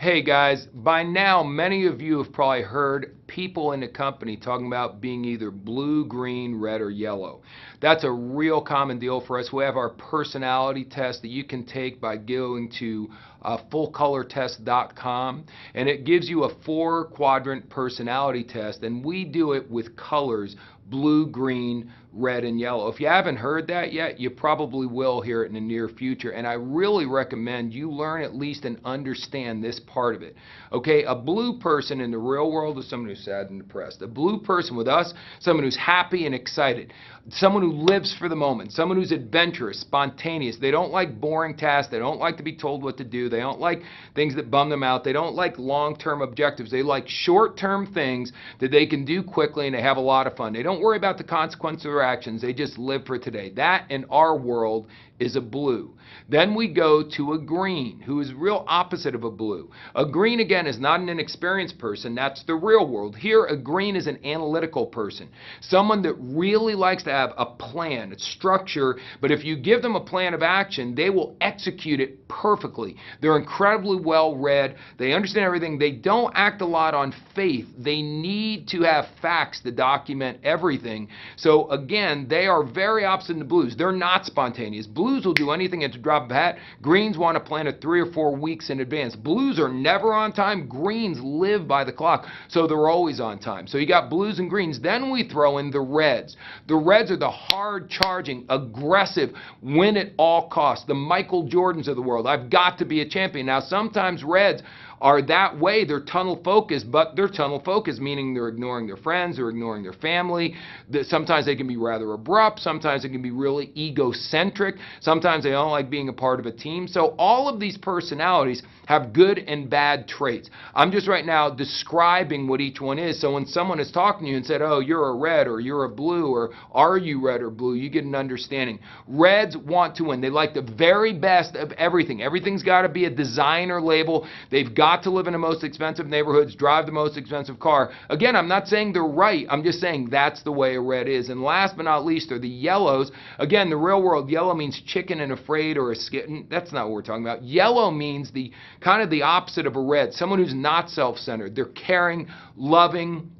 Hey guys, by now many of you have probably heard people in the company talking about being either blue, green, red, or yellow. That's a real common deal for us. We have our personality test that you can take by going to fullcolortest.com, and it gives you a 4-quadrant personality test, and we do it with colors: blue, green, red, and yellow. If you haven't heard that yet, you probably will hear it in the near future, and I really recommend you learn at least and understand this part of it. Okay, a blue person in the real world is someone who's sad and depressed. A blue person with us, someone who's happy and excited, someone who lives for the moment, someone who's adventurous, spontaneous. They don't like boring tasks. They don't like to be told what to do. They don't like things that bum them out. They don't like long-term objectives. They like short-term things that they can do quickly, and they have a lot of fun. They don't worry about the consequences of their actions. They just live for today. That, in our world, is a blue. Then we go to a green, who is real opposite of a blue. A green, again, is not an inexperienced person. That's the real world. Here, a green is an analytical person, someone that really likes to have a plan, a structure, but if you give them a plan of action, they will execute it perfectly. They're incredibly well read. They understand everything. They don't act a lot on faith. They need to have facts to document everything. So again, they are very opposite in the blues. They're not spontaneous. Blues will do anything at the drop of a hat. Greens want to plan it 3 or 4 weeks in advance. Blues are never on time. Greens live by the clock, so they're always on time. So you got blues and greens. Then we throw in the reds. The reds are the hard-charging, aggressive, win at all costs, the Michael Jordans of the world. I've got to be a champion. Now, sometimes reds are that way. They're tunnel focused, but they're tunnel focused, meaning they're ignoring their friends, they're ignoring their family. Sometimes they can be rather abrupt, sometimes they can be really egocentric, sometimes they don't like being a part of a team. So all of these personalities have good and bad traits. I'm just right now describing what each one is, so when someone is talking to you and said, oh, you're a red, or you're a blue, or are you red or blue, you get an understanding. Reds want to win. They like the very best of everything. Everything's got to be a designer label. They've got to live in the most expensive neighborhoods, drive the most expensive car. Again, I'm not saying they're right. I'm just saying that's the way a red is. And last but not least are the yellows. Again, the real world, yellow means chicken and afraid or a skitten. That's not what we're talking about. Yellow means the kind of the opposite of a red, someone who's not self-centered. They're caring, loving.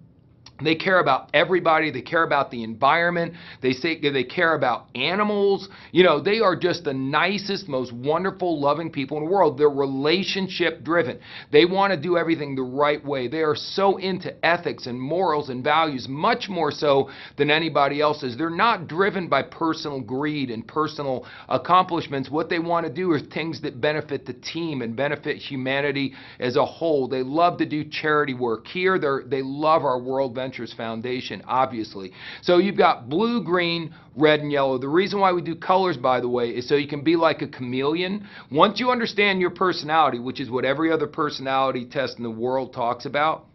They care about everybody. They care about the environment. They care about animals. You know, they are just the nicest, most wonderful, loving people in the world. They're relationship driven. They want to do everything the right way. They are so into ethics and morals and values, much more so than anybody else is. They're not driven by personal greed and personal accomplishments. What they want to do are things that benefit the team and benefit humanity as a whole. They love to do charity work. Here, they love our WorldVentures Foundation, obviously. So you've got blue, green, red, and yellow. The reason why we do colors, by the way, is so you can be like a chameleon. Once you understand your personality, which is what every other personality test in the world talks about,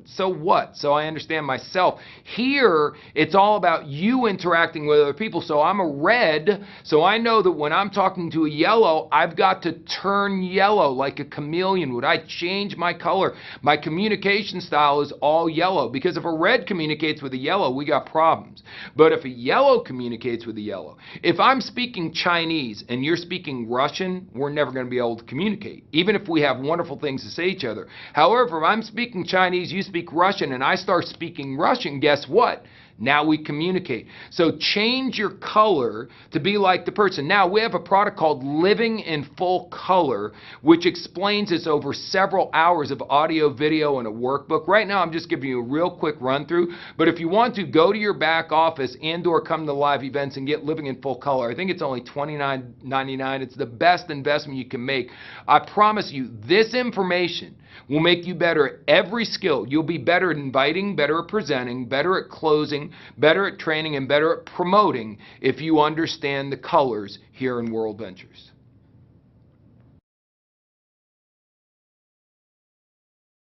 so what? So I understand myself. Here, it's all about you interacting with other people. So I'm a red, so I know that when I'm talking to a yellow, I've got to turn yellow like a chameleon would. I change my color. My communication style is all yellow, because if a red communicates with a yellow, we got problems. But if a yellow communicates with a yellow, if I'm speaking Chinese and you're speaking Russian, we're never going to be able to communicate, even if we have wonderful things to say to each other. However, if I'm speaking Chinese, you speak Russian, and I start speaking Russian, guess what? Now we communicate. So change your color to be like the person. Now we have a product called Living in Full Color, which explains this over several hours of audio, video, and a workbook. Right now I'm just giving you a real quick run through, but if you want to, go to your back office and or come to live events and get Living in Full Color. I think it's only $29.99. It's the best investment you can make. I promise you, this information will make you better at every skill. You'll be better at inviting, better at presenting, better at closing, better at training, and better at promoting if you understand the colors here in WorldVentures.